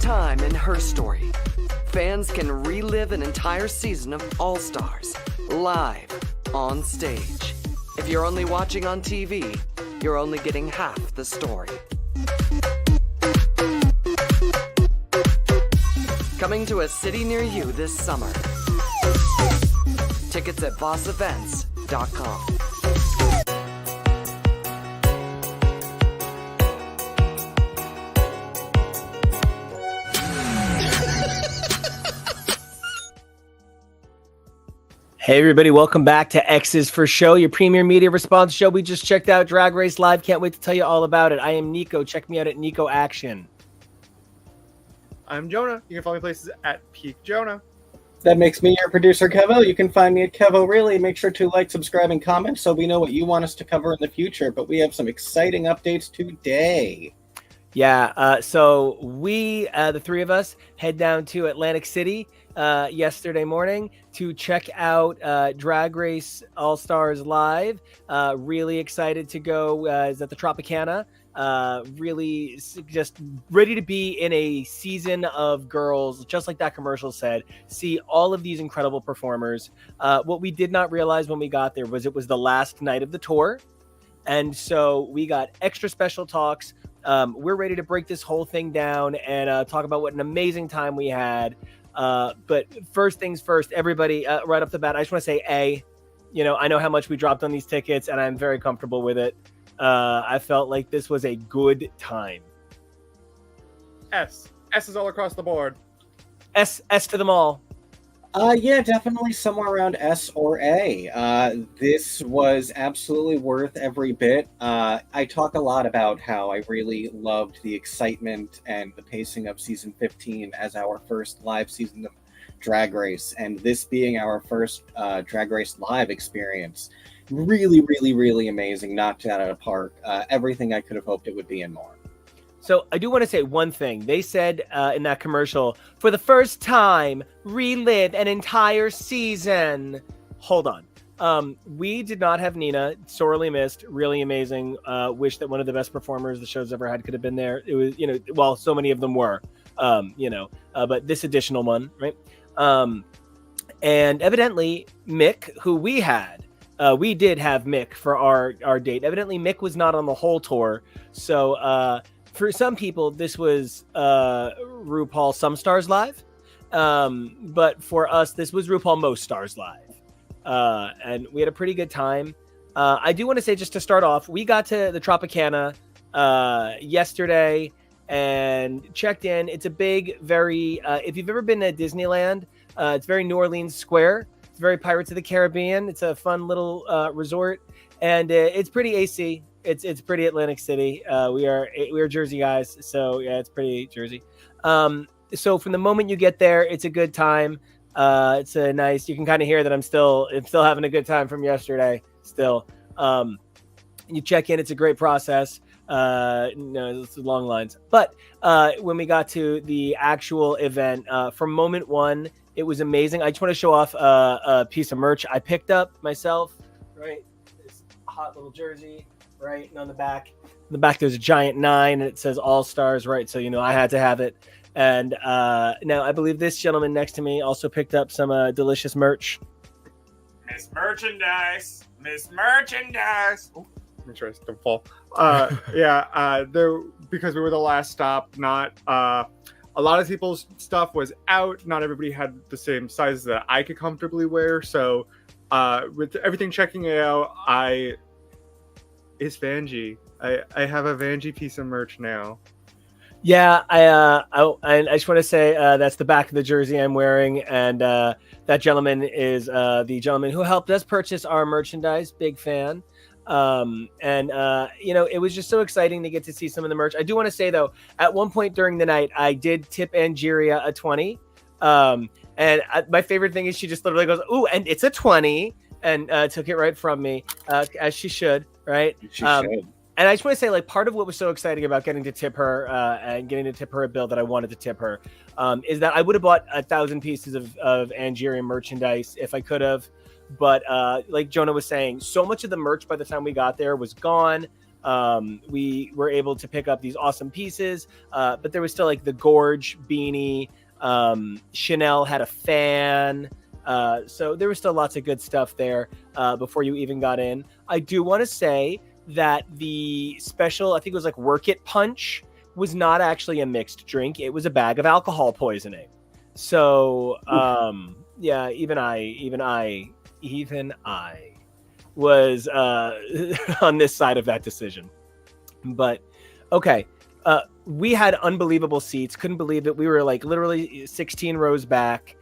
time in her story, fans can relive an entire season of All Stars live on stage. If you're only watching on TV, you're only getting half the story. Coming to a city near you this summer. Tickets at bossevents.com. Hey everybody, welcome back to X's for Show, your premier media response show. We just checked out Drag Race Live. Can't wait to tell you all about it. I am Nico. Check me out at Nico Action. I'm Jonah. You can follow me places at Peak Jonah. That makes me your producer, Kevo. You can find me at Kevo Really. Make sure to like, subscribe, and comment so we know what you want us to cover in the future. But we have some exciting updates today. Yeah, so we, the three of us, head down to Atlantic City yesterday morning to check out Drag Race All-Stars Live. Really excited to go. Is at the Tropicana. Really just ready to be in a season of girls, just like that commercial said. See all of these incredible performers. What we did not realize when we got there was it was the last night of the tour. And so we got extra special talks. We're ready to break this whole thing down and talk about what an amazing time we had. But first things first, everybody, right off the bat, I just want to say, I know how much we dropped on these tickets, and I'm very comfortable with it. I felt like this was a good time. S is all across the board. S to them all. Yeah, definitely somewhere around S or A. This was absolutely worth every bit. I talk a lot about how I really loved the excitement and the pacing of season 15 as our first live season of Drag Race, and this being our first Drag Race live experience. Really, really, really amazing. Knocked it out of the park. Everything I could have hoped it would be and more. So I do want to say one thing. They said in that commercial, for the first time, relive an entire season. Hold on. We did not have Nina. Sorely missed. Really amazing. Wish that one of the best performers the show's ever had could have been there. It was, so many of them were, but this additional one, right? And evidently Mick, who we had, we did have Mick for our date. Evidently Mick was not on the whole tour. So, for some people, this was RuPaul Some Stars Live, but for us, this was RuPaul Most Stars Live, and we had a pretty good time. I do want to say, just to start off, we got to the Tropicana yesterday and checked in. It's a big, very, if you've ever been to Disneyland, it's very New Orleans Square. It's very Pirates of the Caribbean. It's a fun little resort, and it's pretty AC. It's pretty Atlantic City. We are Jersey guys, so yeah, it's pretty Jersey. So from the moment you get there, it's a good time. It's a nice. You can kind of hear that I'm still having a good time from yesterday. Still, you check in. It's a great process. It's long lines. But when we got to the actual event, from moment one, it was amazing. I just want to show off a piece of merch I picked up myself. Right, this hot little jersey. Right, and on the back there's a giant 9 and it says All Stars, right? So I had to have it. And now I believe this gentleman next to me also picked up some delicious merch. Miss Merchandise. Oh, make sure I don't fall. There, because we were the last stop. Not a lot of people's stuff was out. Not everybody had the same sizes that I could comfortably wear. So with everything checking out, it's Vanjie. I have a Vanjie piece of merch now. Yeah, I just want to say that's the back of the jersey I'm wearing, and that gentleman is the gentleman who helped us purchase our merchandise. Big fan. It was just so exciting to get to see some of the merch. I do want to say though, at one point during the night, I did tip Angeria a 20. And my favorite thing is she just literally goes, "Ooh, and it's a 20," and took it right from me, as she should. Right. She should. And I just want to say, like, part of what was so exciting about getting to tip her and getting to tip her a bill that I wanted to tip her is that I would have bought 1,000 pieces of Angerian merchandise if I could have. But like Jonah was saying, so much of the merch by the time we got there was gone. We were able to pick up these awesome pieces, but there was still like the Gorge beanie. Chanel had a fan. So there was still lots of good stuff there before you even got in. I do want to say that the special, I think it was like Work It Punch, was not actually a mixed drink. It was a bag of alcohol poisoning. So yeah, even I was on this side of that decision. But okay, we had unbelievable seats. Couldn't believe it. We were like literally 16 rows back.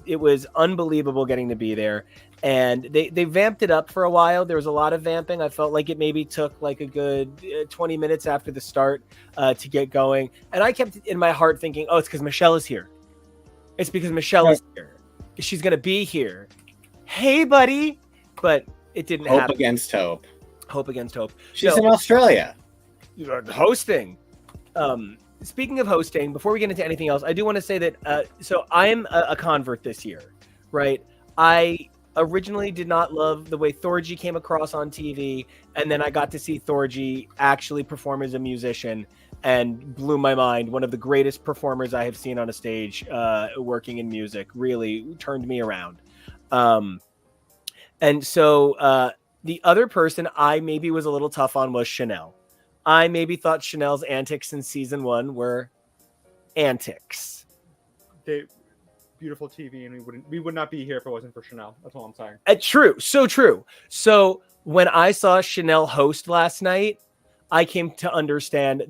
It was unbelievable getting to be there. And they vamped it up for a while. There was a lot of vamping. I felt like it maybe took like a good 20 minutes after the start to get going. And I kept in my heart thinking, oh, it's because Michelle is here. It's because Michelle is here. She's going to be here. Hey, buddy. But it didn't happen. Hope against hope. Hope against hope. She's in Australia. Hosting. Speaking of hosting, before we get into anything else, I do want to say that, so I'm a convert this year, right? I originally did not love the way Thorgy came across on TV, and then I got to see Thorgy actually perform as a musician and blew my mind. One of the greatest performers I have seen on a stage working in music, really turned me around. And so the other person I maybe was a little tough on was Chanel. I maybe thought Chanel's antics in season 1 were antics. Beautiful TV, and we would not be here if it wasn't for Chanel. That's all I'm saying. True, so true. So when I saw Chanel host last night, I came to understand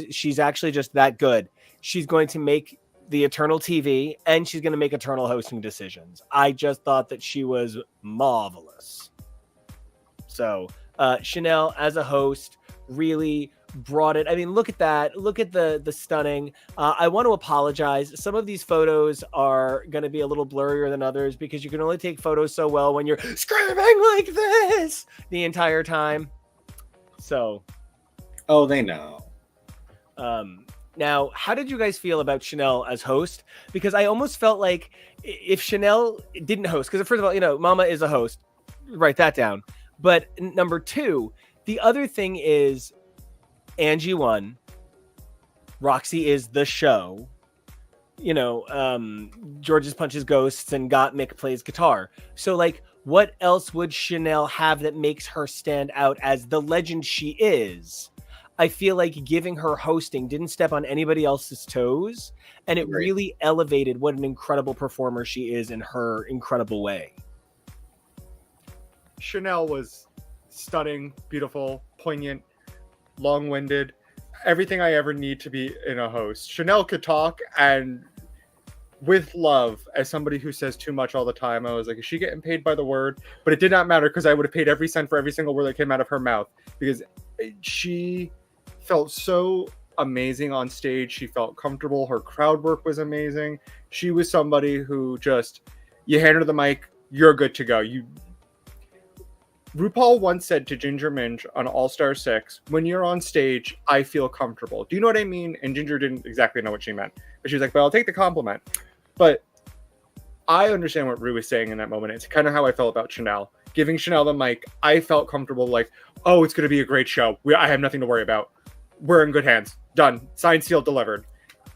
she's actually just that good. She's going to make the eternal TV, and she's going to make eternal hosting decisions. I just thought that she was marvelous. So Chanel as a host really brought it. I mean, look at that. Look at the stunning. I want to apologize. Some of these photos are going to be a little blurrier than others because you can only take photos so well when you're screaming like this the entire time. So. Oh, they know. Now, how did you guys feel about Chanel as host? Because I almost felt like if Chanel didn't host, because first of all, Mama is a host. Write that down. But number 2, the other thing is Angie won. Roxxxy is the show. George's punches ghosts and Gottmik plays guitar. So, like, what else would Chanel have that makes her stand out as the legend she is? I feel like giving her hosting didn't step on anybody else's toes, and it really elevated what an incredible performer she is in her incredible way. Chanel was stunning, beautiful, poignant, long-winded, everything I ever need to be in a host. Chanel could talk, and with love, as somebody who says too much all the time, I was like, is she getting paid by the word? But it did not matter because I would have paid every cent for every single word that came out of her mouth because she felt so amazing on stage. She felt comfortable. Her crowd work was amazing. She was somebody who just, you hand her the mic, you're good to go. RuPaul once said to Ginger Minj on All Star 6, when you're on stage, I feel comfortable. Do you know what I mean? And Ginger didn't exactly know what she meant. But she was like, well, I'll take the compliment. But I understand what Ru was saying in that moment. It's kind of how I felt about Chanel. Giving Chanel the mic, I felt comfortable, like, oh, it's going to be a great show. I have nothing to worry about. We're in good hands. Done. Signed, sealed, delivered.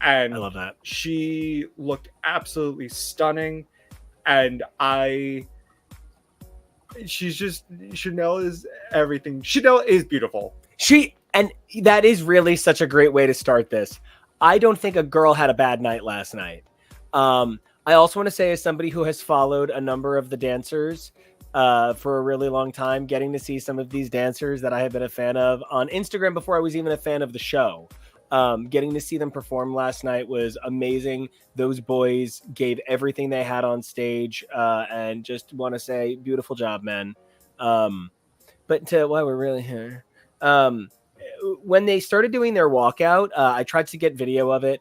And I love that. She looked absolutely stunning. And Chanel is everything. Chanel is beautiful. And that is really such a great way to start this. I don't think a girl had a bad night last night. I also want to say, as somebody who has followed a number of the dancers for a really long time, getting to see some of these dancers that I have been a fan of on Instagram before I was even a fan of the show, getting to see them perform last night was amazing. Those boys gave everything they had on stage, and just want to say, beautiful job, man. But to why we're really here, when they started doing their walkout, I tried to get video of it.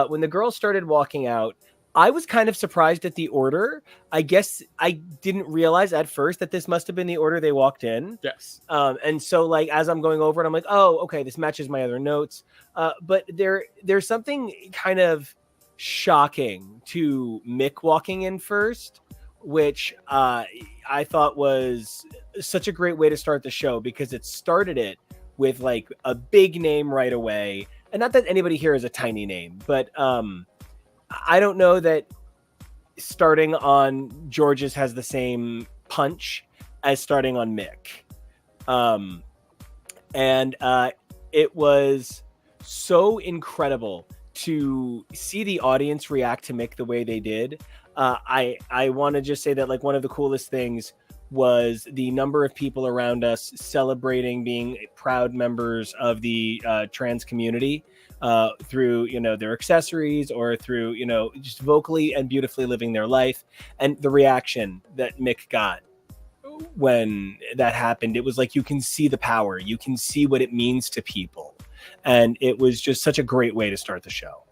When the girls started walking out, I was kind of surprised at the order. I guess I didn't realize at first that this must have been the order they walked in. Yes. And so, like, as I'm going over it, I'm like, oh, okay, this matches my other notes. But there's something kind of shocking to Mick walking in first, which I thought was such a great way to start the show because it started it with like a big name right away. And not that anybody here is a tiny name, but I don't know that starting on George's has the same punch as starting on Mick. And it was so incredible to see the audience react to Mick the way they did. I want to just say that like one of the coolest things was the number of people around us celebrating being proud members of the trans community through, you know, their accessories or through, you know, just vocally and beautifully living their life. And the reaction that Mick got when that happened, it was like, you can see the power, you can see what it means to people. And it was just such a great way to start the show.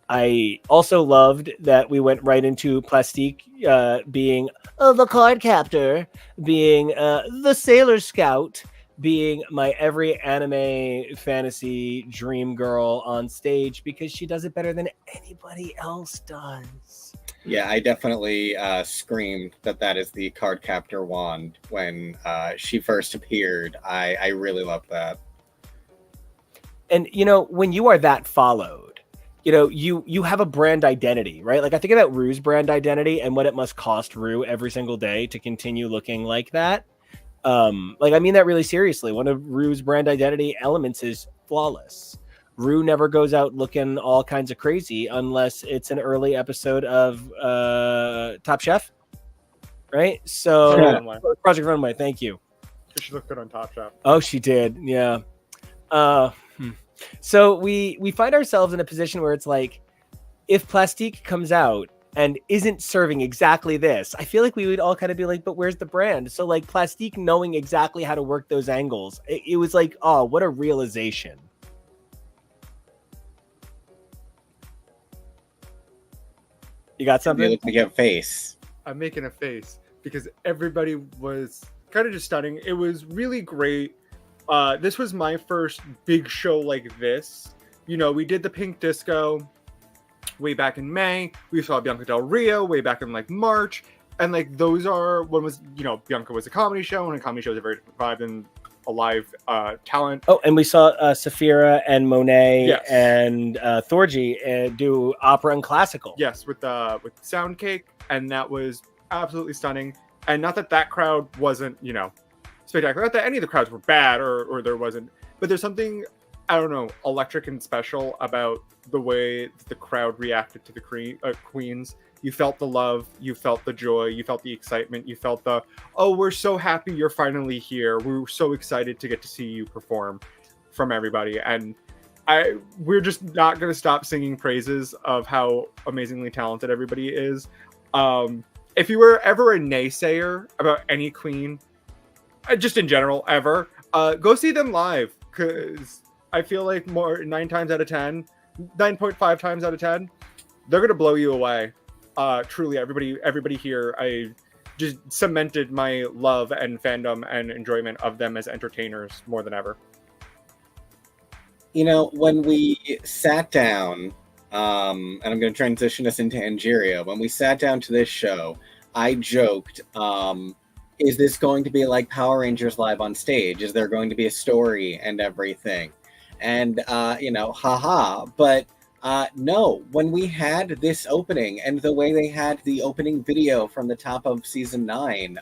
I also loved that we went right into Plastique being the card captor, being the Sailor Scout, being my every anime fantasy dream girl on stage because she does it better than anybody else does. Yeah, I definitely screamed that is the card captor wand when she first appeared. I really love that. And, you know, when you are that followed, you know, you have a brand identity, right? Like I think about Rue's brand identity and what it must cost Rue every single day to continue looking like that. Like I mean that really seriously. One of Rue's brand identity elements is flawless. Rue never goes out looking all kinds of crazy unless it's an early episode of Top Chef, right? So Project Runway, thank you. She looked good on Top Chef. Oh, she did, yeah. So we find ourselves in a position where it's like, if Plastique comes out and isn't serving exactly this, I feel like we would all kind of be like, but where's the brand? So like Plastique knowing exactly how to work those angles, it was like, oh, what a realization. You got something? You look like you have a face. I'm making a face because everybody was kind of just stunning. It was really great. This was my first big show like this. You know, we did the Pink Disco way back in May. We saw Bianca Del Rio way back in like March. And like those are, one was, you know, Bianca was a comedy show, and a comedy show is a very different vibe than a live talent. Oh, and we saw Saphira and Monet Yes. and Thorgy do opera and classical. Yes, with Sound Cake, and that was absolutely stunning. And not that crowd wasn't, you know, spectacular. Not that any of the crowds were bad or there wasn't, but there's something, I don't know, electric and special about the way the crowd reacted to the queens. You felt the love, you felt the joy, you felt the excitement, you felt the, oh, we're so happy you're finally here. We're so excited to get to see you perform from everybody. And we're just not going to stop singing praises of how amazingly talented everybody is. If you were ever a naysayer about any queen, just in general, ever, go see them live, because I feel like 9.5 times out of 10, they're going to blow you away. Truly, everybody here, I just cemented my love and fandom and enjoyment of them as entertainers more than ever. You know, when we sat down, and I'm going to transition us into Angeria, when we sat down to this show, I joked, is this going to be like Power Rangers live on stage? Is there going to be a story and everything? And, you know, haha. But no, when we had this opening and the way they had the opening video from the top of season 9,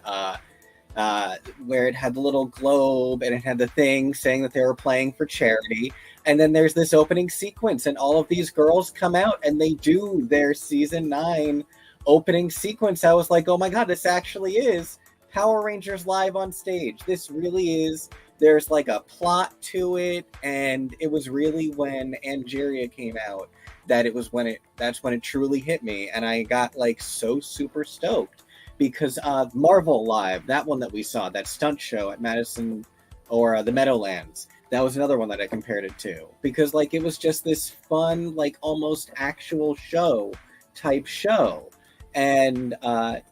where it had the little globe and it had the thing saying that they were playing for charity. And then there's this opening sequence and all of these girls come out and they do their season 9 opening sequence. I was like, oh my God, this actually is Power Rangers live on stage. This really is. There's like a plot to it, and it was really when Angeria came out that's when it truly hit me, and I got like so super stoked because Marvel Live, that one that we saw, that stunt show at Madison or the Meadowlands, that was another one that I compared it to because like it was just this fun, like almost actual show type show. And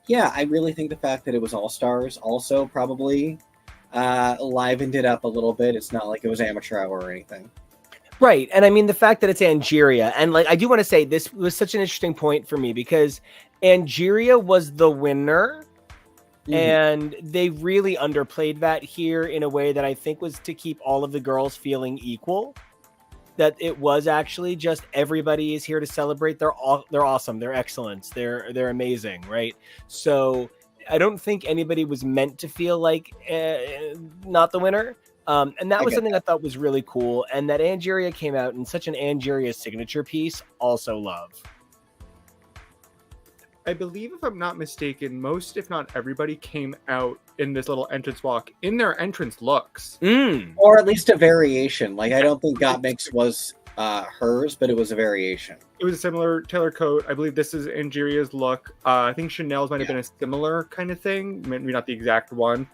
yeah, I really think the fact that it was All Stars also probably livened it up a little bit. It's not like it was amateur hour or anything. Right. And I mean, the fact that it's Angeria, and like, I do want to say this was such an interesting point for me because Angeria was the winner. And they really underplayed that here in a way that I think was to keep all of the girls feeling equal. That it was actually just everybody is here to celebrate. They're awesome. They're excellence. They're amazing, right? So I don't think anybody was meant to feel like not the winner. And that was something I thought was really cool. And that Angeria came out in such an Angeria signature piece. Also love. I believe, if I'm not mistaken, most, if not everybody, came out in this little entrance walk in their entrance looks. Or at least a variation. Like, I don't think Gottmik's was hers, but it was a variation. It was a similar tailor coat. I believe this is Angeria's look. I think Chanel's might have been a similar kind of thing. Maybe not the exact one.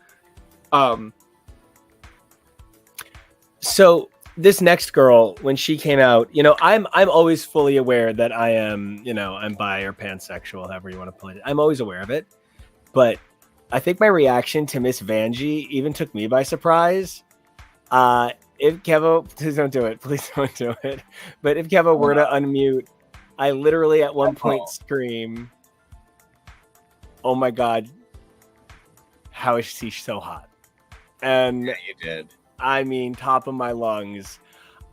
So this next girl, when she came out, you know, I'm always fully aware that I am, you know, I'm bi or pansexual, however you want to put it. I'm always aware of it. But I think my reaction to Miss Vanjie even took me by surprise. If Kevo, please don't do it. Please don't do it. But if Kevo were to unmute, I literally at one point scream, "Oh my God, how is she so hot?" And Yeah, you did. I mean, top of my lungs.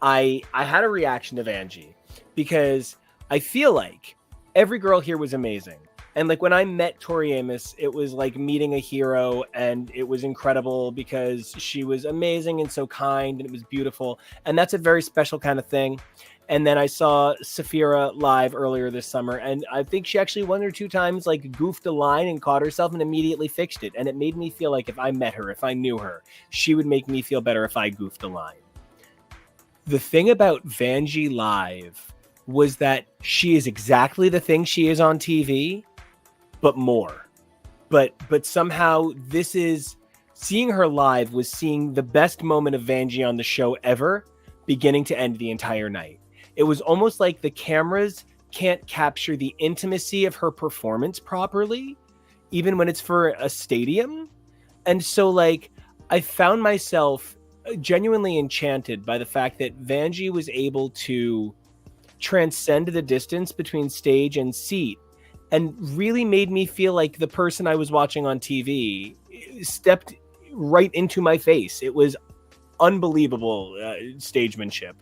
I had a reaction to Vanjie because I feel like every girl here was amazing. And like when I met Tori Amos, it was like meeting a hero, and it was incredible because she was amazing and so kind, and it was beautiful. And that's a very special kind of thing. And then I saw Saphira live earlier this summer, and I think she actually 1 or 2 times like goofed a line and caught herself and immediately fixed it. And it made me feel like if I met her, if I knew her, she would make me feel better if I goofed a line. The thing about Vanjie live was that she is exactly the thing she is on TV, but more. But somehow this is seeing her live was seeing the best moment of Vanjie on the show ever, beginning to end the entire night. It was almost like the cameras can't capture the intimacy of her performance properly, even when it's for a stadium. And so like I found myself genuinely enchanted by the fact that Vanjie was able to transcend the distance between stage and seat and really made me feel like the person I was watching on TV stepped right into my face. It was unbelievable stagemanship.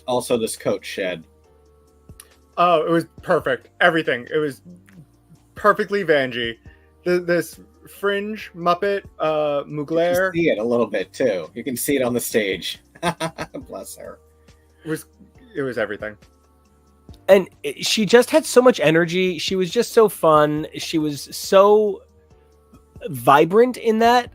Also, this coat shed. Oh, it was perfect. Everything. It was perfectly Vanjie. This fringe Muppet Mugler. You can see it a little bit too. You can see it on the stage. Bless her. It was everything. And she just had so much energy. She was just so fun. She was so vibrant in that.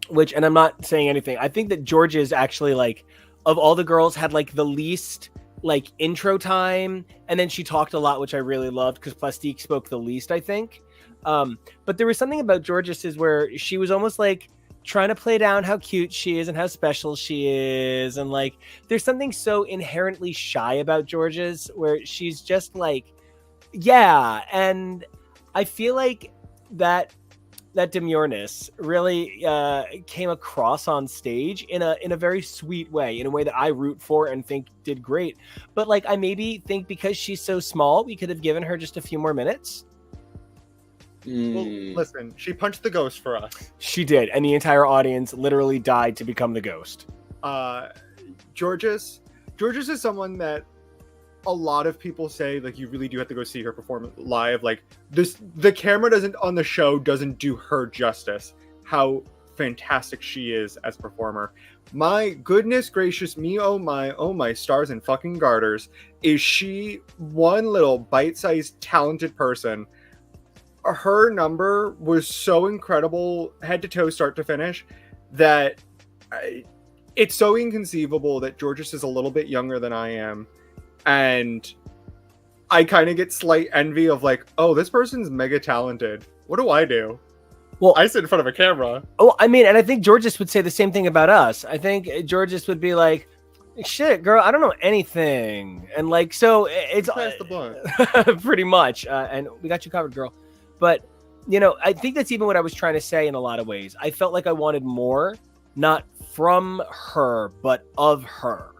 Which, and I'm not saying anything. I think that Georgia is actually like, of all the girls, had like the least like intro time, and then she talked a lot, which I really loved because Plastique spoke the least, I think. But there was something about Georgis's where she was almost like trying to play down how cute she is and how special she is, and like there's something so inherently shy about Georgia's where she's just like, yeah. And I feel like that demureness really came across on stage in a very sweet way, in a way that I root for and think did great. But like I maybe think because she's so small, we could have given her just a few more minutes. Well, listen, she punched the ghost for us. She did, and the entire audience literally died to become the ghost. Georges is someone that a lot of people say like you really do have to go see her perform live. Like the camera on the show doesn't do her justice. How fantastic she is as a performer. My goodness gracious me, oh my stars and fucking garters, is she one little bite-sized talented person. Her number was so incredible, head to toe, start to finish, that it's so inconceivable that Georges is a little bit younger than I am. And I kind of get slight envy of like, oh, this person's mega talented. What do I do? Well, I sit in front of a camera. Oh, I mean, and I think Georges would say the same thing about us. I think Georges would be like, shit, girl, I don't know anything. And like, so it's pass the blunt. pretty much. And we got you covered, girl. But, you know, I think that's even what I was trying to say in a lot of ways. I felt like I wanted more, not from her, but of her.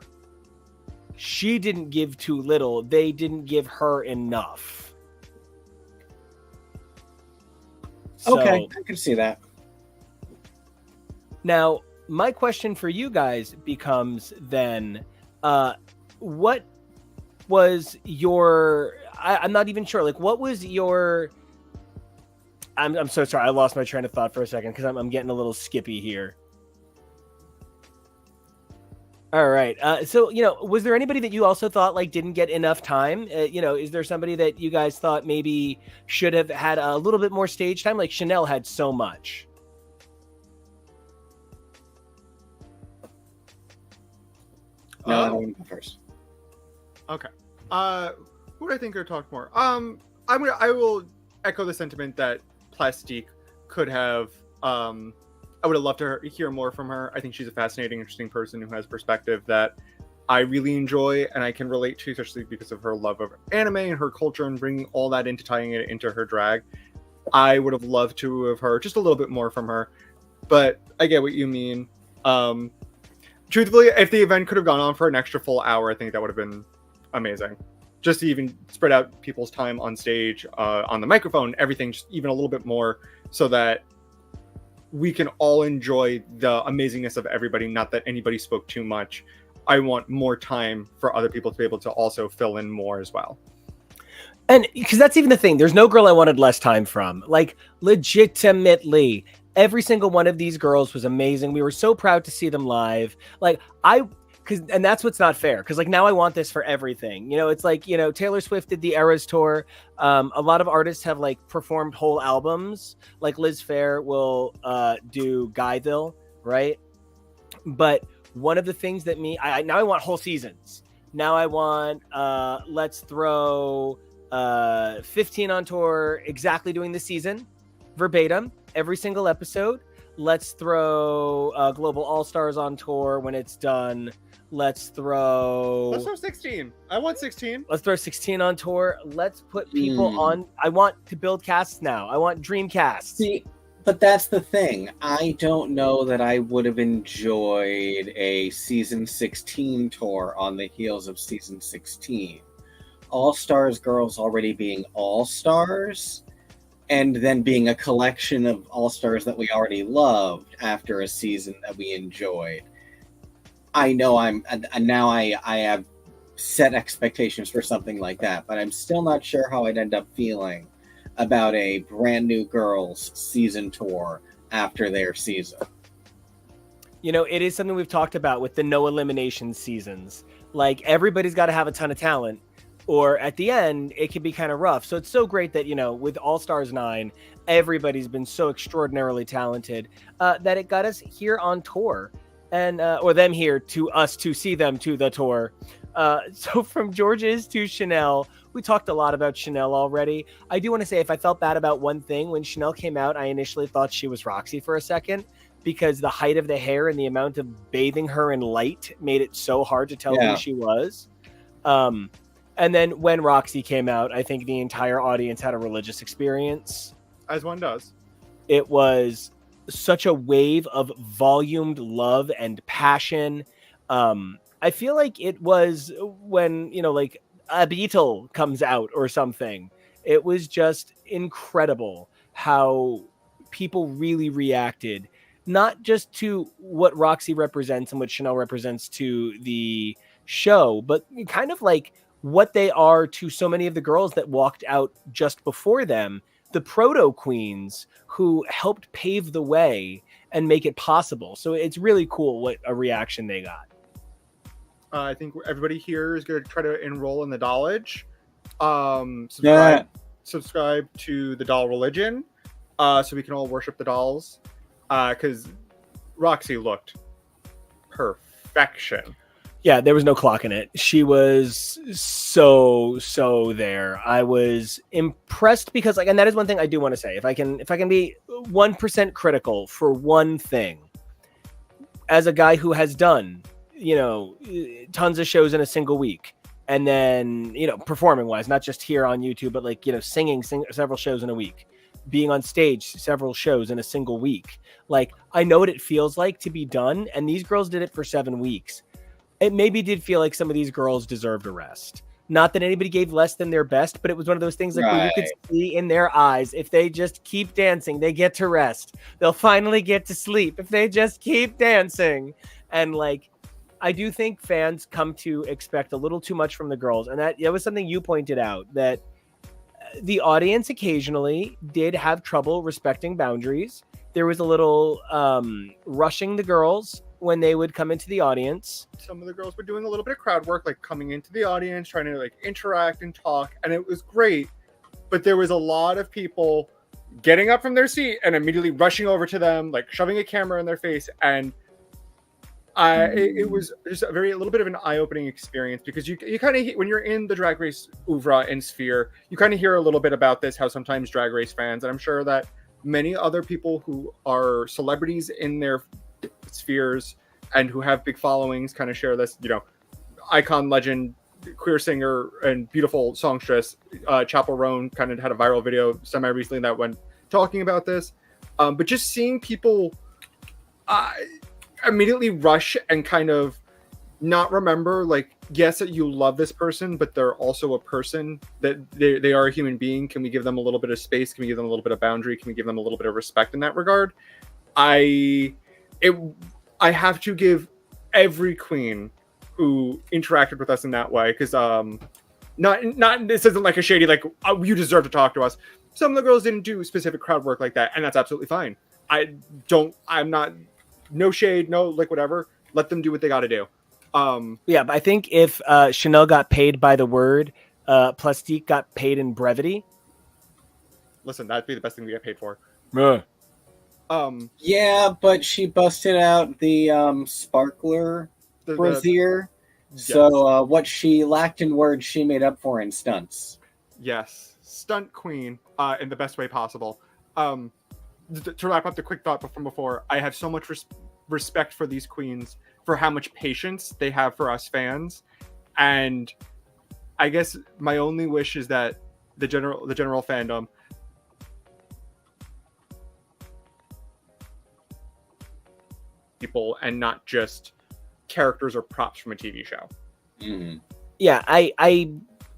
She didn't give too little. They didn't give her enough. Okay, I can see that. Now, my question for you guys becomes then, what was your... I'm not even sure. Like, what was your... I'm so sorry. I lost my train of thought for a second because I'm getting a little skippy here. All right. So, was there anybody that you also thought like didn't get enough time? Is there somebody that you guys thought maybe should have had a little bit more stage time? Like Chanel had so much. No, I want to go first. Okay. Who do I think could talk more? I will echo the sentiment that Plastique could have. I would have loved to hear more from her. I think she's a fascinating, interesting person who has perspective that I really enjoy and I can relate to, especially because of her love of anime and her culture and bringing all that into tying it into her drag. I would have loved to have heard just a little bit more from her, but I get what you mean. Truthfully, if the event could have gone on for an extra full hour, I think that would have been amazing. Just to even spread out people's time on stage, on the microphone, everything, just even a little bit more so that we can all enjoy the amazingness of everybody, not that anybody spoke too much. I want more time for other people to be able to also fill in more as well. And because that's even the thing, there's no girl I wanted less time from. Like, legitimately, every single one of these girls was amazing. We were so proud to see them live. Like, and that's what's not fair. Because like now I want this for everything. It's like, Taylor Swift did the Eras tour. A lot of artists have like performed whole albums. Like Liz Phair will do Guyville, right? But one of the things that now I want whole seasons. Now I want let's throw 15 on tour exactly doing the season, verbatim, every single episode. Let's throw Global All-Stars on tour when it's done. Let's throw 16. I want 16. Let's throw 16 on tour. Let's put people on. I want to build casts now. I want dream casts. See, but that's the thing. I don't know that I would have enjoyed a season 16 tour on the heels of season 16. All-Stars girls already being all-stars and then being a collection of all-stars that we already loved after a season that we enjoyed. I know I have set expectations for something like that, but I'm still not sure how I'd end up feeling about a brand new girls season tour after their season. It is something we've talked about with the no elimination seasons. Like, everybody's got to have a ton of talent, or at the end, it can be kind of rough. So it's so great that, with All Stars 9, everybody's been so extraordinarily talented that it got us here on tour. And or them here to us to see them to the tour. So from George's to Chanel, we talked a lot about Chanel already. I do want to say, if I felt bad about one thing, when Chanel came out, I initially thought she was Roxxxy for a second because the height of the hair and the amount of bathing her in light made it so hard to tell who she was. And then when Roxxxy came out, I think the entire audience had a religious experience. As one does. It was such a wave of volumed love and passion. I feel like it was when, like a Beatle comes out or something. It was just incredible how people really reacted, not just to what Roxxxy represents and what Chanel represents to the show, but kind of like what they are to so many of the girls that walked out just before them, the proto queens who helped pave the way and make it possible. So it's really cool what a reaction they got. I think everybody here is going to try to enroll in the Dollage. Subscribe to the Doll Religion so we can all worship the dolls. Because Roxxxy looked perfection. Yeah, there was no clock in it. She was so there. I was impressed because, like, and that is one thing I do want to say. If I can be 1% critical for one thing, as a guy who has done, tons of shows in a single week, and then, performing wise, not just here on YouTube, but like, singing several shows in a week. being on stage several shows in a single week. Like, I know what it feels like to be done, and these girls did it for 7 weeks. It maybe did feel like some of these girls deserved a rest. Not that anybody gave less than their best, but it was one of those things like where you could see in their eyes, if they just keep dancing, they get to rest. They'll finally get to sleep if they just keep dancing. And like, I do think fans come to expect a little too much from the girls. And that was something you pointed out, that the audience occasionally did have trouble respecting boundaries. There was a little rushing the girls when they would come into the audience. Some of the girls were doing a little bit of crowd work, like coming into the audience, trying to like interact and talk, and it was great. But there was a lot of people getting up from their seat and immediately rushing over to them, like shoving a camera in their face. And it was just a little bit of an eye-opening experience, because you kind of, when you're in the Drag Race oeuvre and sphere, you kind of hear a little bit about this, how sometimes Drag Race fans, and I'm sure that many other people who are celebrities in their spheres and who have big followings kind of share this, icon, legend, queer singer, and beautiful songstress, Chapel Roan kind of had a viral video semi-recently that went talking about this. But just seeing people immediately rush and kind of not remember, like, yes, that you love this person, but they're also a person, that they are a human being. Can we give them a little bit of space? Can we give them a little bit of boundary? Can we give them a little bit of respect in that regard? I have to give every queen who interacted with us in that way, because not this isn't like a shady, like, you deserve to talk to us. Some of the girls didn't do specific crowd work like that, and that's absolutely fine. I'm not, no shade, no, like, whatever. Let them do what they got to do. Yeah, but I think if Chanel got paid by the word, Plastique got paid in brevity. Listen, that'd be the best thing to get paid for. Yeah, but she busted out the sparkler brassiere. Yes. So what she lacked in words, she made up for in stunts. Yes, stunt queen in the best way possible. To wrap up the quick thought from before, I have so much respect for these queens, for how much patience they have for us fans, and I guess my only wish is that the general fandom people, and not just characters or props from a TV show. Mm-hmm. Yeah,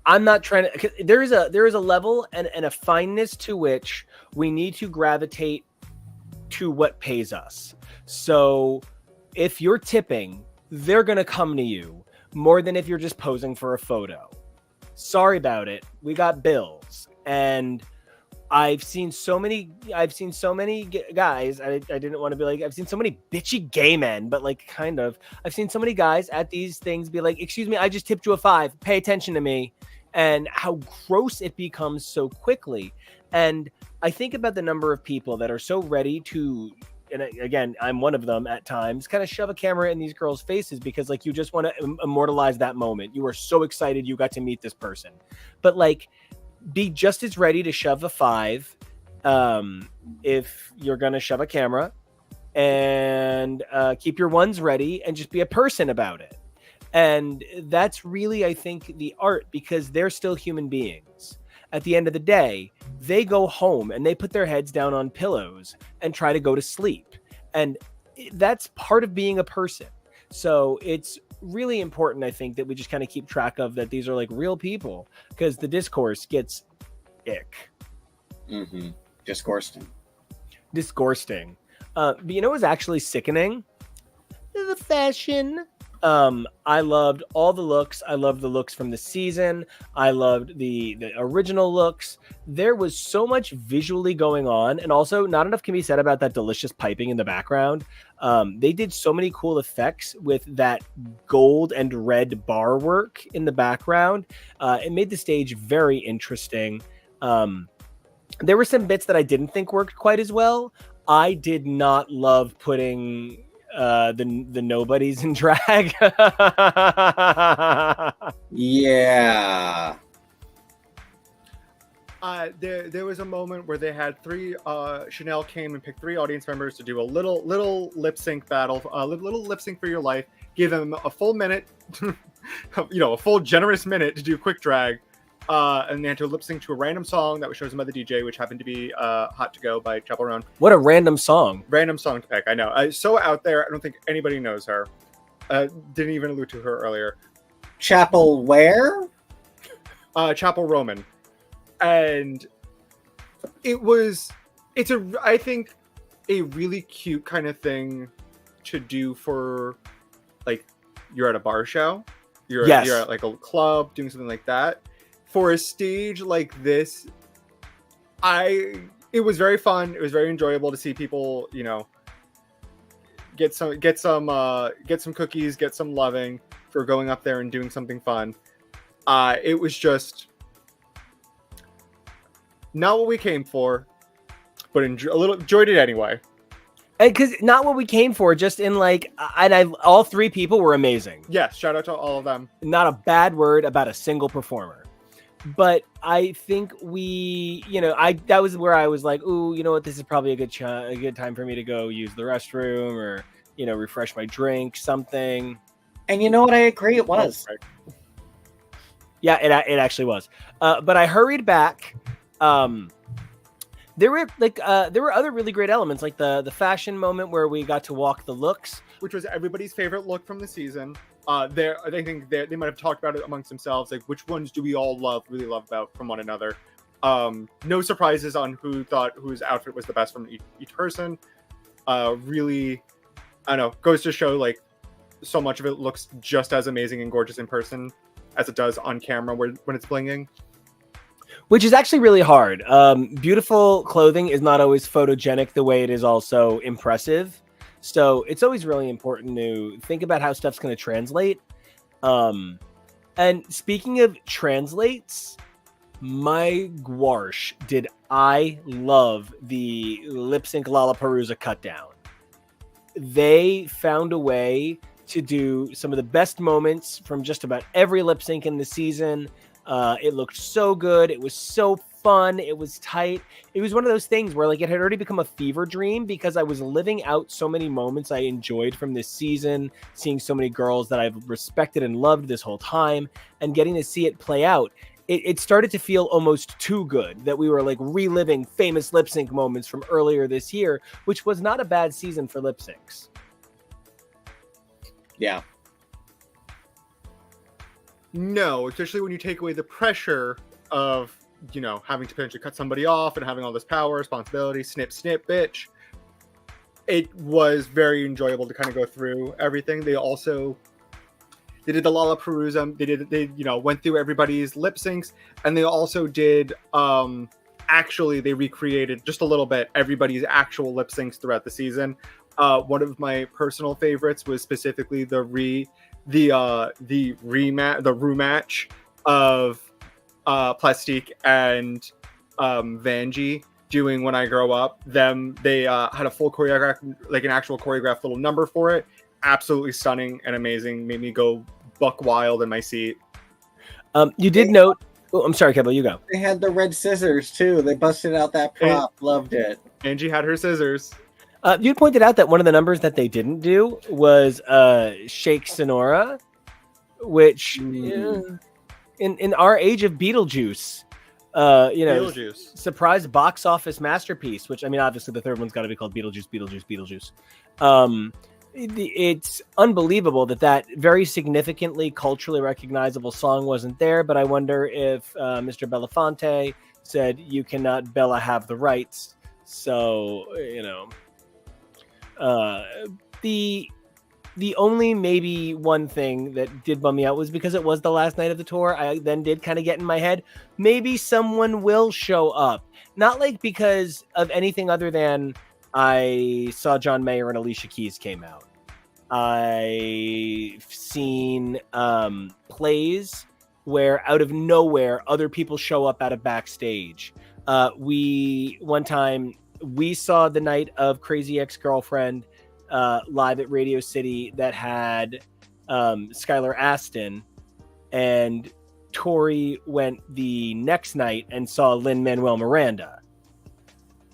I'm not trying to. There is a level and a fineness to which we need to gravitate to what pays us. So if you're tipping, they're gonna come to you more than if you're just posing for a photo. Sorry about it. We got bills, and I've seen so many guys. I didn't want to be like, I've seen so many bitchy gay men, but like, kind of. I've seen so many guys at these things be like, "Excuse me, I just tipped you a 5. Pay attention to me." And how gross it becomes so quickly. And I think about the number of people that are so ready to, and again, I'm one of them at times, kind of shove a camera in these girls' faces because, like, you just want to immortalize that moment. You are so excited you got to meet this person. But, like, be just as ready to shove a 5 if you're going to shove a camera, and keep your ones ready and just be a person about it. And that's really, I think, the art, because they're still human beings. At the end of the day, they go home and they put their heads down on pillows and try to go to sleep. And that's part of being a person. So it's really important, I think, that we just kind of keep track of that these are like real people, because the discourse gets ick. Mm-hmm. Disgoursting. But you know what's actually sickening? The fashion. I loved all the looks. I loved the looks from the season. I loved the original looks. There was so much visually going on, and also not enough can be said about that delicious piping in the background. They did so many cool effects with that gold and red bar work in the background. It made the stage very interesting. There were some bits that I didn't think worked quite as well. I did not love putting the nobodies in drag. Yeah. There was a moment where they had 3 Chanel came and picked 3 audience members to do a little lip sync battle, a little lip sync for your life, give them a full minute, a full generous minute to do quick drag. and they had to lip sync to a random song that was chosen by the DJ, which happened to be "Hot to Go" by Chapel Roan. What a random song! Random song to pick. I know. So out there. I don't think anybody knows her. Didn't even allude to her earlier. Chapel where? Chapel Roman, and it's I think a really cute kind of thing to do for, like, you're at a bar show, you're at like a club doing something like that. For a stage like this, it was very fun. It was very enjoyable to see people, you know, get some cookies, get some loving for going up there and doing something fun. It was just not what we came for, but enjoyed it anyway. Because not what we came for, just in like, all three people were amazing. Yes, shout out to all of them. Not a bad word about a single performer. But I think that was where I was like, ooh, you know what, this is probably a good time for me to go use the restroom or, you know, refresh my drink, something. And you know what, I agree, it was. Right. Yeah, it actually was. But I hurried back. There were other really great elements, like the fashion moment where we got to walk the looks, which was everybody's favorite look from the season. I think they might have talked about it amongst themselves, like which ones do we all really love about from one another. No surprises on who thought whose outfit was the best from each person. Really, I don't know, goes to show like so much of it looks just as amazing and gorgeous in person as it does on camera when it's blinging. Which is actually really hard. Beautiful clothing is not always photogenic the way it is also impressive. So it's always really important to think about how stuff's going to translate. And speaking of translates, my gwarsh, did I love the lip sync Lollapalooza cut down. They found a way to do some of the best moments from just about every lip sync in the season. It looked so good. It was so fun. It was tight. It was one of those things where like it had already become a fever dream because I was living out so many moments I enjoyed from this season, seeing so many girls that I've respected and loved this whole time and getting to see it play out. It started to feel almost too good that we were like reliving famous lip sync moments from earlier this year, which was not a bad season for lip syncs. Yeah. No, especially when you take away the pressure of, you know, having to potentially cut somebody off and having all this power, responsibility, snip, bitch. It was very enjoyable to kind of go through everything. They did the Lollapalooza. They went through everybody's lip syncs, and they also did, actually, they recreated just a little bit everybody's actual lip syncs throughout the season. One of my personal favorites was specifically the rematch of Plastique and Vanjie doing When I Grow Up. They had a full choreograph, like an actual choreographed little number for it. Absolutely stunning and amazing. Made me go buck wild in my seat. You did note. Oh, I'm sorry, Kevo, you go. They had the red scissors too. They busted out that prop. Loved it. Angie had her scissors. You pointed out that one of the numbers that they didn't do was Shake Sonora, which in our age of Beetlejuice, Beetlejuice. Surprise box office masterpiece, which I mean, obviously the third one's got to be called Beetlejuice. It's unbelievable that very significantly culturally recognizable song wasn't there, but I wonder if Mr. Belafonte said, "You cannot Bella have the rights." So, you know, the only maybe one thing that did bum me out was because it was the last night of the tour. I then did kind of get in my head, maybe someone will show up. Not like because of anything other than I saw John Mayer and Alicia Keys came out. I've seen plays where out of nowhere other people show up out of backstage. One time we saw the night of Crazy Ex-Girlfriend live at Radio City that had Skylar Aston, and Tori went the next night and saw Lin-Manuel Miranda.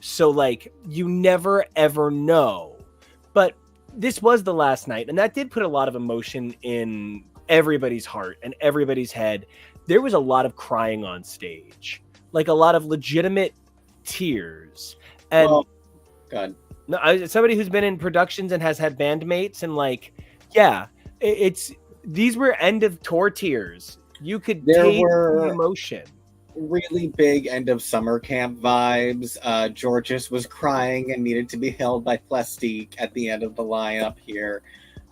So like you never ever know, but this was the last night, and that did put a lot of emotion in everybody's heart and everybody's head. there was a lot of crying on stage, like a lot of legitimate tears. And Well, God. no, as somebody who's been in productions and has had bandmates, and like, yeah, it's these were end of tour tears. You could There taste were- the emotion. Really big end of summer camp vibes. Georges was crying and needed to be held by Plastique at the end of the lineup here.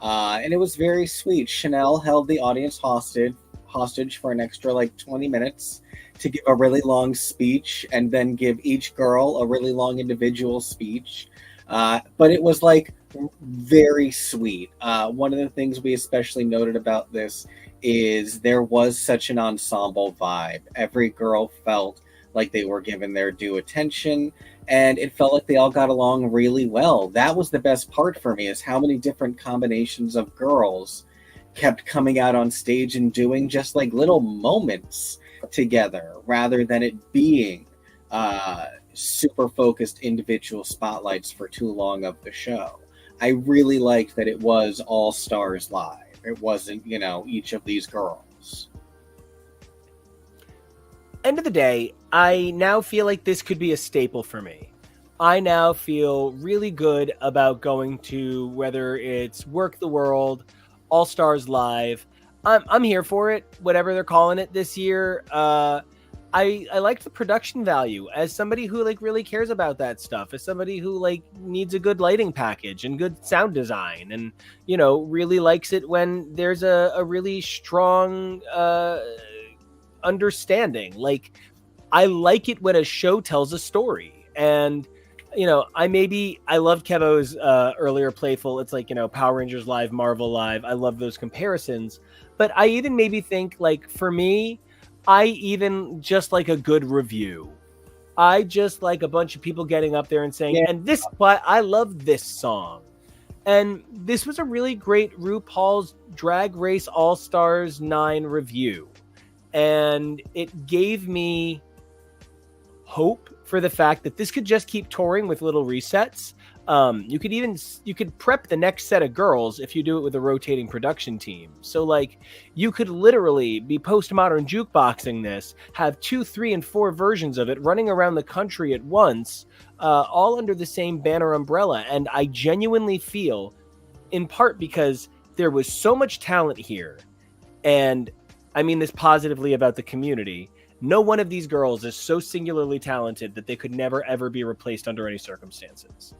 And it was very sweet. Chanel held the audience hostage for an extra like 20 minutes to give a really long speech and then give each girl a really long individual speech. But it was like very sweet. One of the things we especially noted about this is there was such an ensemble vibe. Every girl felt like they were given their due attention, and it felt like they all got along really well. That was the best part for me, is how many different combinations of girls kept coming out on stage and doing just like little moments together, rather than it being super focused individual spotlights for too long of the show. I really liked that it was all stars live. It wasn't, each of these girls. End of the day, I now feel like this could be a staple for me. I now feel really good about going to, whether it's Work the World, All Stars Live. I'm here for it, whatever they're calling it this year. I like the production value as somebody who like really cares about that stuff, as somebody who like needs a good lighting package and good sound design, and really likes it when there's a really strong understanding. Like, I like it when a show tells a story. And I loved Kevo's earlier playful. It's like, Power Rangers Live, Marvel Live. I love those comparisons. But I even maybe think, like, for me, I even just like a good review. I just like a bunch of people getting up there and saying, and this, but I love this song. And this was a really great RuPaul's Drag Race All Stars 9 review. And it gave me hope for the fact that this could just keep touring with little resets. You could prep the next set of girls if you do it with a rotating production team. So like, you could literally be postmodern jukeboxing this, have 2, 3, and 4 versions of it running around the country at once, all under the same banner umbrella. And I genuinely feel, in part because there was so much talent here, and I mean this positively about the community, no one of these girls is so singularly talented that they could never ever be replaced under any circumstances.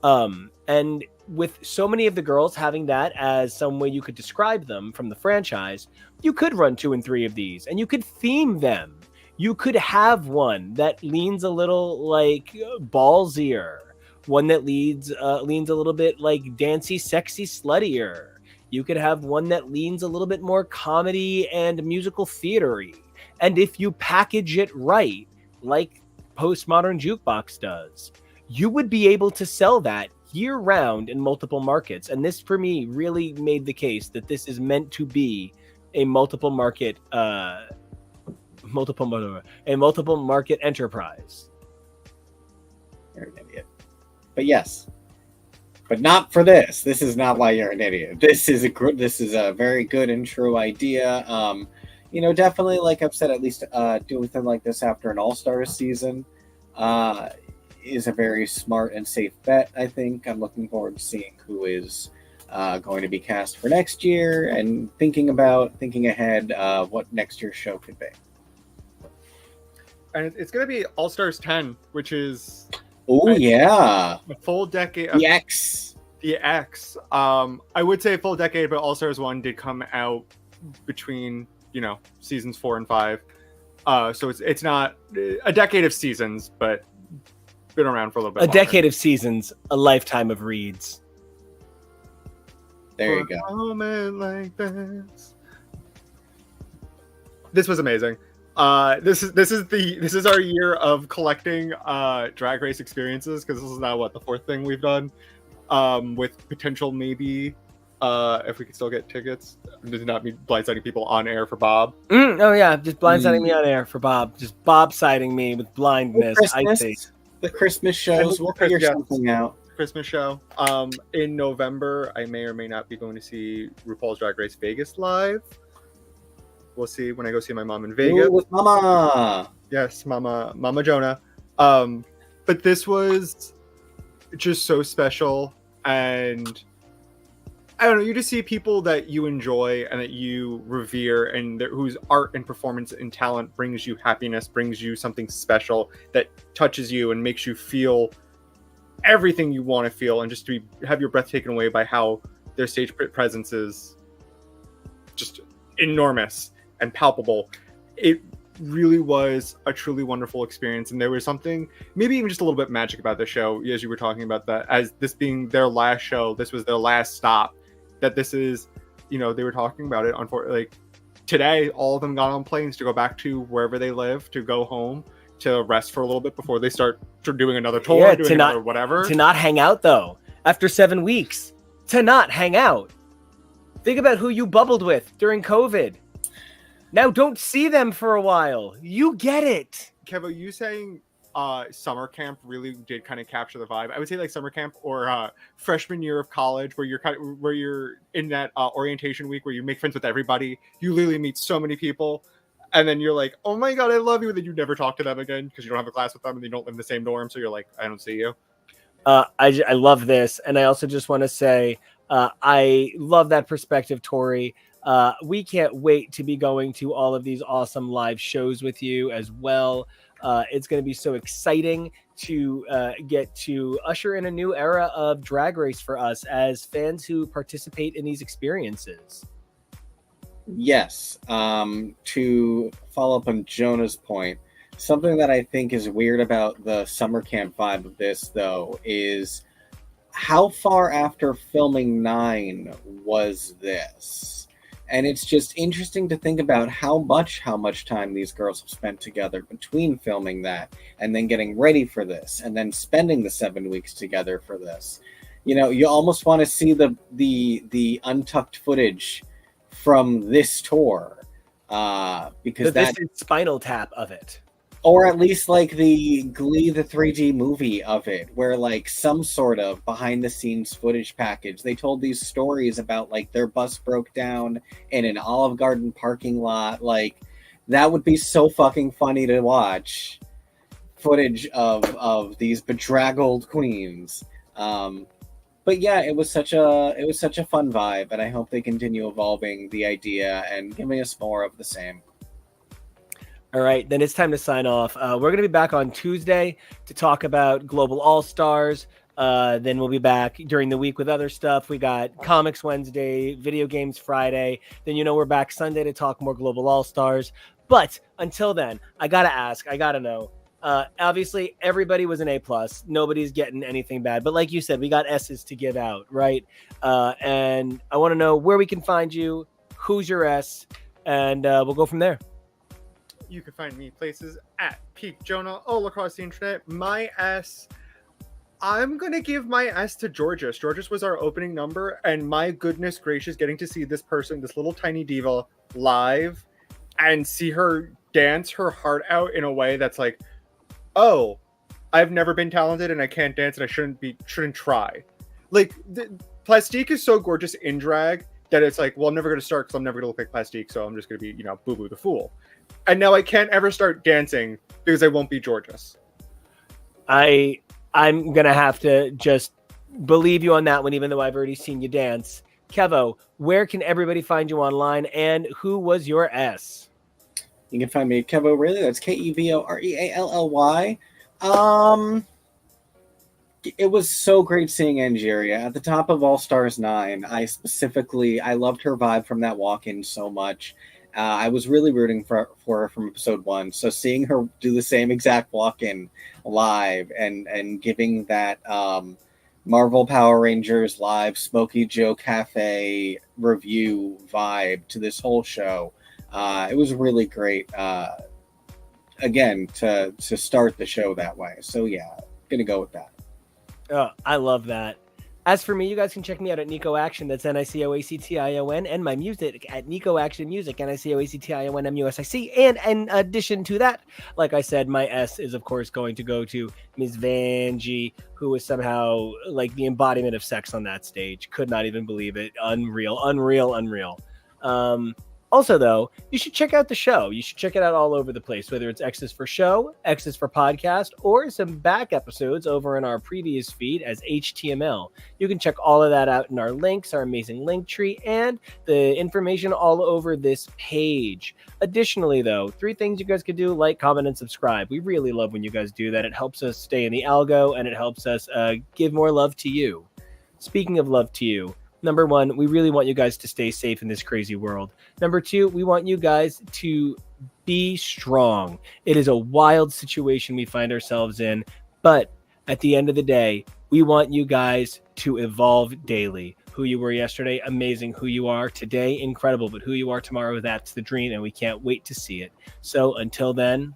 And with so many of the girls having that as some way you could describe them from the franchise, you could run 2 and 3 of these, and you could theme them. You could have one that leans a little like ballsier, one that leans a little bit like dancey, sexy, sluttier. You could have one that leans a little bit more comedy and musical theater-y. And if you package it right, like Postmodern Jukebox does, you would be able to sell that year-round in multiple markets. And this, for me, really made the case that this is meant to be a multiple market enterprise. You're an idiot. But yes. But not for this. This is not why you're an idiot. This is a very good and true idea. Definitely, like I've said, at least doing something like this after an All-Stars season is a very smart and safe bet, I think. I'm looking forward to seeing who is going to be cast for next year, and thinking ahead what next year's show could be. And it's going to be All Stars 10, which is a full decade of the X. The X. I would say a full decade, but All Stars 1 did come out between seasons 4 and 5. So it's not a decade of seasons, but been around for a little bit. A decade of seasons, a lifetime of reads. There you go. A moment like this. This was amazing. This is our year of collecting Drag Race experiences, because this is now the 4th thing we've done, with potential maybe if we could still get tickets. Does not mean blindsiding people on air for Bob. Oh yeah, just blindsiding me on air for Bob. Just Bob siding me with blindness. I see. The Christmas shows. We'll figure something out. Christmas show. In November, I may or may not be going to see RuPaul's Drag Race Vegas live. we'll see when I go see my mom in Vegas. Ooh, with Mama. Yes, Mama Jonah. But this was just so special, and I don't know, you just see people that you enjoy and that you revere, and whose art and performance and talent brings you happiness, brings you something special that touches you and makes you feel everything you want to feel, and just to have your breath taken away by how their stage presence is just enormous and palpable. It really was a truly wonderful experience, and there was something maybe even just a little bit magic about the show, as you were talking about that, as this being their last show, this was their last stop, that this is, you know, they were talking about it on like today, all of them got on planes to go back to wherever they live, to go home to rest for a little bit before they start doing another tour, doing another whatever. To not hang out though after 7 weeks, to not hang out. Think about who you bubbled with during COVID. Now don't see them for a while. You get it. Kev, are you saying summer camp really did kind of capture the vibe? I would say like summer camp or freshman year of college, where you're in that orientation week where you make friends with everybody. You literally meet so many people, and then you're like, oh my god, I love you, and then you never talk to them again because you don't have a class with them and you don't live in the same dorm. So you're like, I don't see you. I love this, and I also just want to say I love that perspective, Tori. We can't wait to be going to all of these awesome live shows with you as well. It's going to be so exciting to get to usher in a new era of Drag Race for us as fans who participate in these experiences. Yes. To follow up on Jonah's point, something that I think is weird about the summer camp vibe of this, though, is how far after filming 9 was this? And it's just interesting to think about how much time these girls have spent together between filming that and then getting ready for this and then spending the 7 weeks together for this. You know, you almost want to see the untucked footage from this tour because this is Spinal Tap of it. Or at least like the Glee, the 3D movie of it, where like some sort of behind the scenes footage package. They told these stories about like their bus broke down in an Olive Garden parking lot. Like that would be so fucking funny to watch. Footage of these bedraggled queens. But yeah, it was such a fun vibe, and I hope they continue evolving the idea and giving us more of the same. All right, then it's time to sign off. We're going to be back on Tuesday to talk about Global All-Stars. Then we'll be back during the week with other stuff. We got Comics Wednesday, Video Games Friday. Then, we're back Sunday to talk more Global All-Stars. But until then, I got to know. Obviously, everybody was an A+. Nobody's getting anything bad. But like you said, we got S's to give out, right? And I want to know where we can find you, who's your S, and we'll go from there. You can find me places at Peak Jonah all across the internet. My S, I'm going to give my S to Georges. Georges was our opening number, and my goodness gracious, getting to see this person, this little tiny diva, live and see her dance her heart out in a way that's like, oh, I've never been talented and I can't dance and I shouldn't try. Like, Plastique is so gorgeous in drag that it's like, well, I'm never going to start because I'm never going to look like Plastique, so I'm just going to be, Boo Boo the Fool. And now I can't ever start dancing because I won't be Georges. I'm going to have to just believe you on that one, even though I've already seen you dance. Kevo, where can everybody find you online, and who was your S? You can find me at Kevo Really. That's Kevoreally. It was so great seeing Angeria at the top of All Stars 9. I loved her vibe from that walk-in so much. I was really rooting for her from episode 1. So seeing her do the same exact walk-in live and giving that Marvel Power Rangers live Smokey Joe Cafe review vibe to this whole show, it was really great. Again, to start the show that way. So yeah, gonna go with that. Oh, I love that. As for me, you guys can check me out at Nico Action. That's NICOACTION, and my music at Nico Action Music, NICOACTIONMUSIC. And in addition to that, like I said, my S is of course going to go to Ms. Vanjie, who was somehow like the embodiment of sex on that stage. Could not even believe it. Unreal. Also, though, you should check out the show. You should check it out all over the place, whether it's X's for show, X's for podcast, or some back episodes over in our previous feed as HTML. You can check all of that out in our links, our amazing link tree, and the information all over this page. Additionally, though, 3 things you guys could do: like, comment, and subscribe. We really love when you guys do that. It helps us stay in the algo, and it helps us give more love to you. Speaking of love to you, number 1, we really want you guys to stay safe in this crazy world. Number 2, we want you guys to be strong. It is a wild situation we find ourselves in, but at the end of the day, we want you guys to evolve daily. Who you were yesterday, amazing. Who you are today, incredible. But who you are tomorrow, that's the dream, and we can't wait to see it. So until then,